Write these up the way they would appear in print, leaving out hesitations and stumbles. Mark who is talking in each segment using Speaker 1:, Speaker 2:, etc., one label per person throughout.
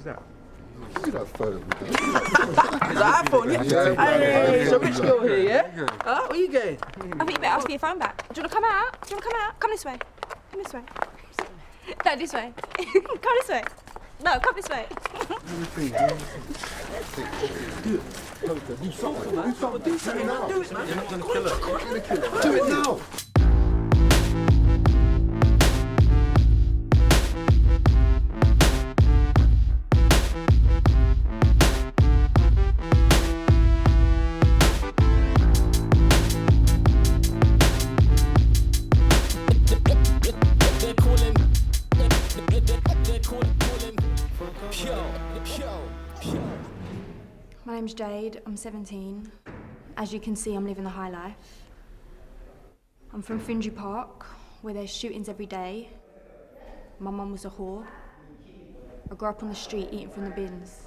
Speaker 1: Who's that?
Speaker 2: Give me that phone.
Speaker 3: It's an iPhone, yeah? Hey, it's a rich girl here, yeah? Huh? Where you going?
Speaker 4: I think you better ask for your phone back. Do you want to come out? Do you want to come out? Come this way. Come this way. No, this way. Come this way. No, come this way.
Speaker 3: Do something, man. Do something, man. Do it, man.
Speaker 1: You're not gonna kill her.
Speaker 2: I'm gonna kill her. Do it now.
Speaker 4: My name's Jade, I'm 17. As you can see, I'm living the high life. I'm from Finsbury Park, where there's shootings every day. My mum was a whore. I grew up on the street eating from the bins.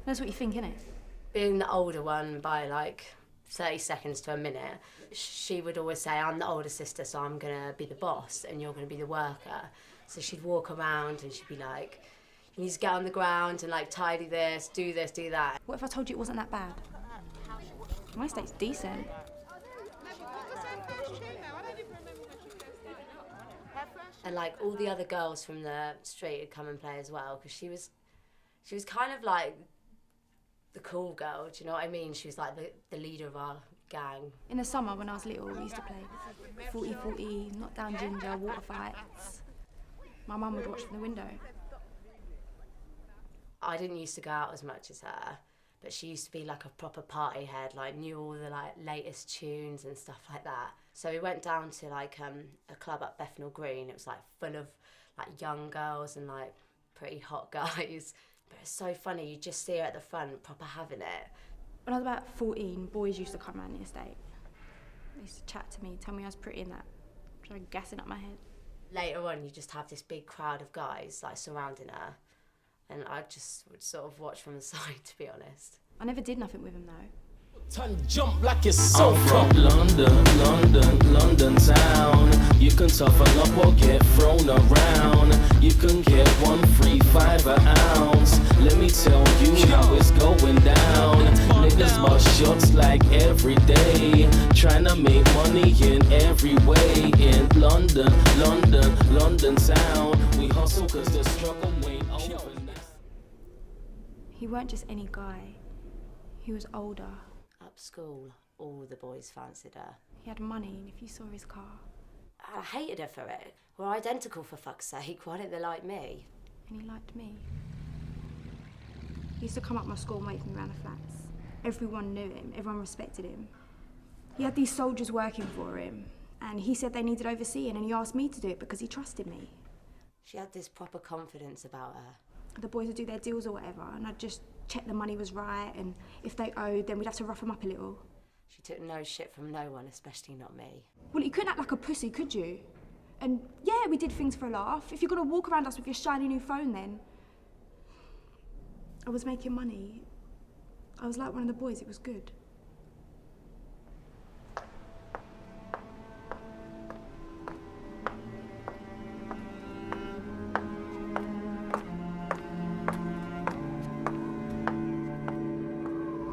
Speaker 4: That's what you think, innit?
Speaker 5: Being the older one by like 30 seconds to a minute, she would always say, I'm the older sister, so I'm gonna be the boss and you're gonna be the worker. So she'd walk around and she'd be like, you need to get on the ground and like tidy this, do that.
Speaker 4: What if I told you it wasn't that bad? My estate's decent.
Speaker 5: And like all the other girls from the street would come and play as well, because she was kind of like the cool girl, do you know what I mean? She was like the leader of our gang.
Speaker 4: In the summer when I was little, we used to play 40-40, knock down ginger, water fights. My mum would watch from the window.
Speaker 5: I didn't used to go out as much as her, but she used to be like a proper party head, like knew all the like latest tunes and stuff like that. So we went down to like a club at Bethnal Green. It was like full of like young girls and like pretty hot guys. But it's so funny, you just see her at the front, proper having it.
Speaker 4: When I was about 14, boys used to come around the estate. They used to chat to me, tell me I was pretty and that. Started gassing up my head.
Speaker 5: Later on, you just have this big crowd of guys like surrounding her. And I just would sort of watch from the side, to be honest.
Speaker 4: I never did nothing with him though.
Speaker 6: Turn jump like it's so from London town. You can toughen up or get thrown around. You can get 1 free 5 an ounce. Let me tell you how it's going down. Niggas bust shots like every day, trying to make money in every way. In London town, we hustle 'cause the struggle ain't over.
Speaker 4: He weren't just any guy. He was older.
Speaker 5: Up school, all the boys fancied her.
Speaker 4: He had money, and if you saw his car...
Speaker 5: I hated her for it. We're identical, for fuck's sake. Why don't they like me?
Speaker 4: And he liked me. He used to come up my school and wait for me around the flats. Everyone knew him, everyone respected him. He had these soldiers working for him, and he said they needed overseeing, and he asked me to do it because he trusted me.
Speaker 5: She had this proper confidence about her.
Speaker 4: The boys would do their deals or whatever, and I'd just check the money was right, and if they owed, then we'd have to rough them up a little.
Speaker 5: She took no shit from no one, especially not me.
Speaker 4: Well, you couldn't act like a pussy, could you? And yeah, we did things for a laugh. If you're gonna walk around us with your shiny new phone then. I was making money. I was like one of the boys, it was good.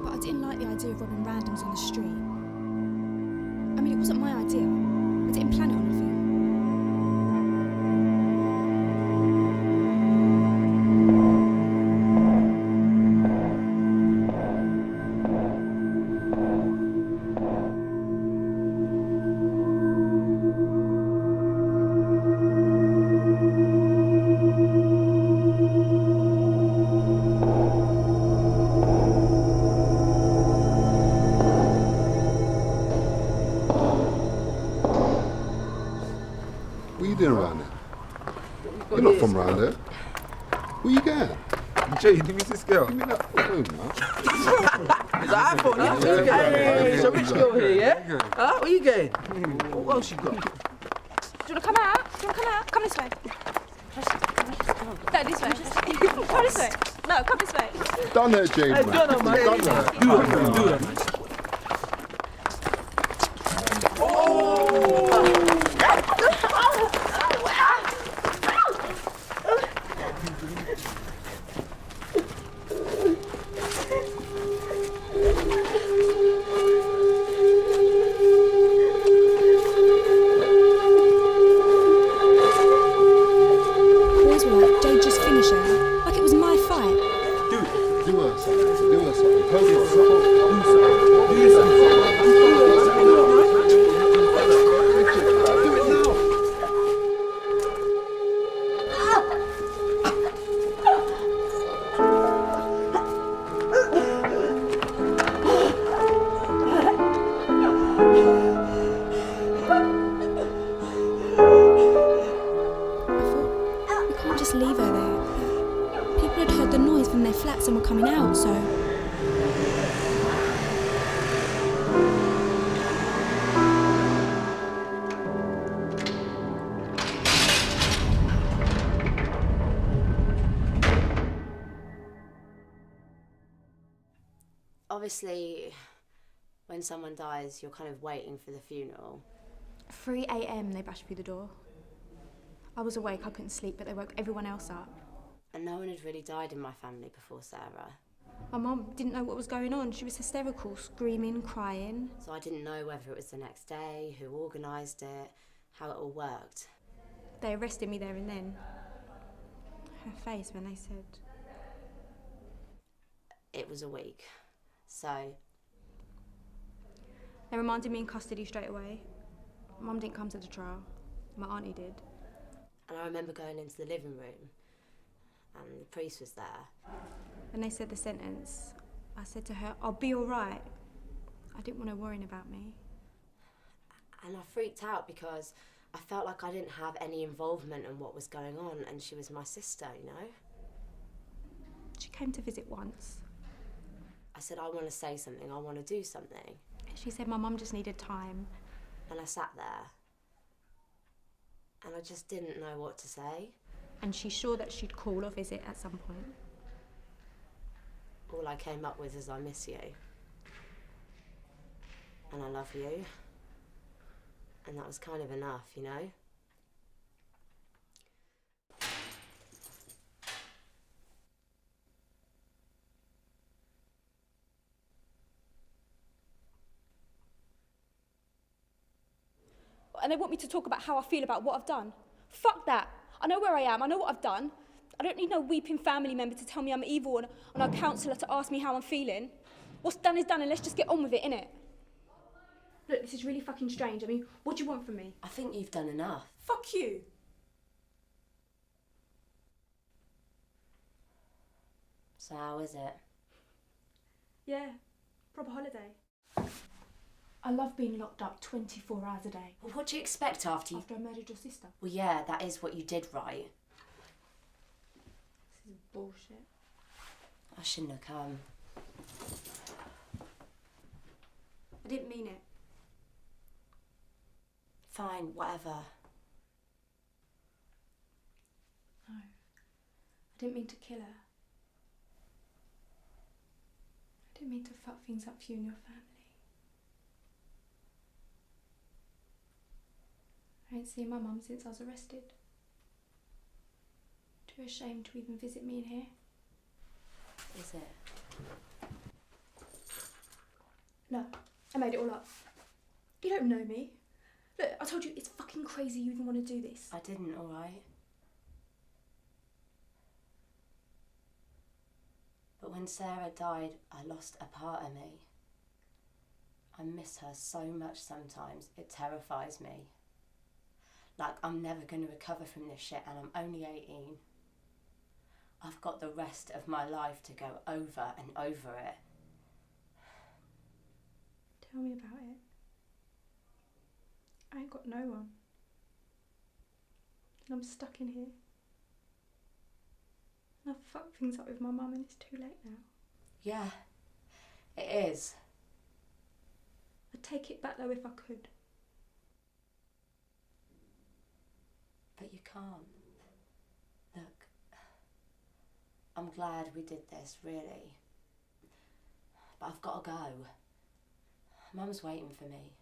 Speaker 4: But I didn't like the idea of robbing randoms on the street. I mean, it wasn't my idea. I didn't plan it or nothing.
Speaker 2: What are you doing around here? You're not from around here. Where you going?
Speaker 1: Jay, let me see this girl.
Speaker 2: Give me that phone, man.
Speaker 3: It's an iPhone, yeah? Where you going? Hey, it's a rich girl here, yeah? Huh? Where you going? What else you got?
Speaker 4: Do you want to come out? Do you want to come out? Come this way. No, this way. Come this way. No, come this way.
Speaker 2: Done her, Jade,
Speaker 3: Hey,
Speaker 2: man.
Speaker 3: done her, man.
Speaker 2: Done her.
Speaker 3: Do it, man.
Speaker 4: We can't just leave her there. People had heard the noise from their flats and were coming out, so...
Speaker 5: Obviously, when someone dies, you're kind of waiting for the funeral.
Speaker 4: 3 a.m. they bashed through the door. I was awake, I couldn't sleep, but they woke everyone else up.
Speaker 5: And no one had really died in my family before Sarah.
Speaker 4: My mum didn't know what was going on. She was hysterical, screaming, crying.
Speaker 5: So I didn't know whether it was the next day, who organised it, how it all worked.
Speaker 4: They arrested me there and then. Her face when they said...
Speaker 5: It was a week. So...
Speaker 4: They remanded me in custody straight away. Mum didn't come to the trial. My auntie did.
Speaker 5: And I remember going into the living room and the priest was there.
Speaker 4: When they said the sentence, I said to her, I'll be all right. I didn't want her worrying about me.
Speaker 5: And I freaked out because I felt like I didn't have any involvement in what was going on, and she was my sister, you know?
Speaker 4: She came to visit once.
Speaker 5: I said, I want to say something, I want to do something.
Speaker 4: She said my mum just needed time.
Speaker 5: And I sat there. And I just didn't know what to say.
Speaker 4: And she's sure that she'd call or visit at some point.
Speaker 5: All I came up with is I miss you. And I love you. And that was kind of enough, you know?
Speaker 7: And they want me to talk about how I feel about what I've done. Fuck that. I know where I am, I know what I've done. I don't need no weeping family member to tell me I'm evil and a counsellor to ask me how I'm feeling. What's done is done and let's just get on with it, innit? Look, this is really fucking strange. I mean, what do you want from me?
Speaker 5: I think you've done enough.
Speaker 7: Fuck you.
Speaker 5: So how is it?
Speaker 7: Yeah, proper holiday.
Speaker 4: I love being locked up 24 hours a day.
Speaker 5: Well, what do you expect after you...
Speaker 4: After I murdered your sister.
Speaker 5: Well, yeah, that is what you did, right?
Speaker 4: This is bullshit.
Speaker 5: I shouldn't have come.
Speaker 4: I didn't mean it.
Speaker 5: Fine, whatever.
Speaker 4: No. I didn't mean to kill her. I didn't mean to fuck things up for you and your family. I ain't seen my mum since I was arrested. Too ashamed to even visit me in here.
Speaker 5: Is it?
Speaker 4: No, I made it all up. You don't know me. Look, I told you it's fucking crazy you even want to do this.
Speaker 5: I didn't, all right? But when Sarah died, I lost a part of me. I miss her so much sometimes, it terrifies me. Like, I'm never going to recover from this shit and I'm only 18. I've got the rest of my life to go over and over it.
Speaker 4: Tell me about it. I ain't got no one. And I'm stuck in here. And I've fucked things up with my mum and it's too late now.
Speaker 5: Yeah, it is.
Speaker 4: I'd take it back though if I could.
Speaker 5: But you can't. Look, I'm glad we did this, really. But I've got to go. Mum's waiting for me.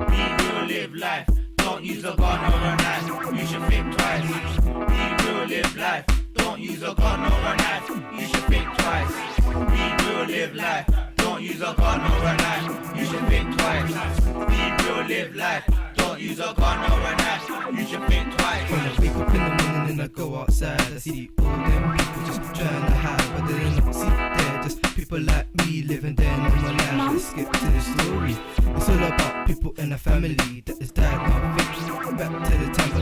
Speaker 8: Be real, live life. Don't use a gun or a knife. You should think twice. Be real, live life. Don't use a gun or a knife. You should think twice. Be real, live life. Don't use a gun or a knife. You should think twice. Be real, live life. Don't use a gun or a knife. You should think twice.
Speaker 9: When I wake up in the morning and I go outside, I see all them people just trying to hide, but they don't see they're just people like me living their normal life.
Speaker 4: Mom?
Speaker 9: Let's skip to the story. It's all about people in a family that has died. Now think back to the time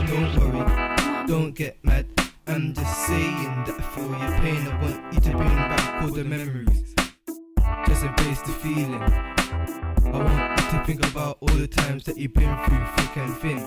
Speaker 9: don't get mad. I'm just saying that I feel your pain. I want you to bring back all the memories. Just embrace the feeling. I want you to think about all the times that you've been through thick and thin.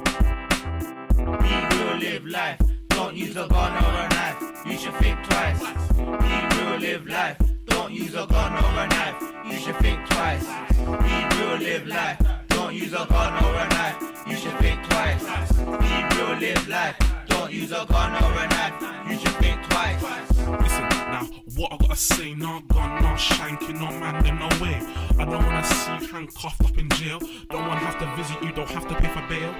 Speaker 8: Be real, live life. Don't use a gun or a knife. You should think twice. Be real, live life. Don't use a gun or a knife. You should think twice. Be real, live life. Don't use a gun or a knife. You should think twice. Be real, live life. Don't use a gun or a knife. You should think twice.
Speaker 10: Listen, now, what I gotta say, no gun, no shanking, no man, them no way. I don't wanna see you handcuffed up in jail. Don't wanna have to visit you, don't have to pay for bail.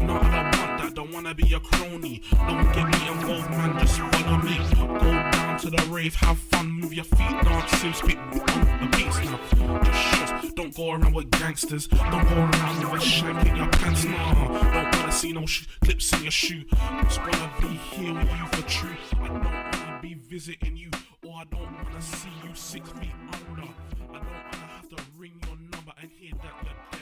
Speaker 10: No, I don't want that, don't wanna be a crony. Don't get me involved, man, just follow me. Go down to the rave, have fun, move your feet, dance, sing, speak on the beats now. Just shush, don't go around with gangsters. Don't go around with a shank in your pants, nah. Don't wanna see no clips in your shoe. Just wanna be here with you for true. I don't wanna be visiting you, or I don't wanna see you 6 feet under. I don't wanna have to ring your number and hear that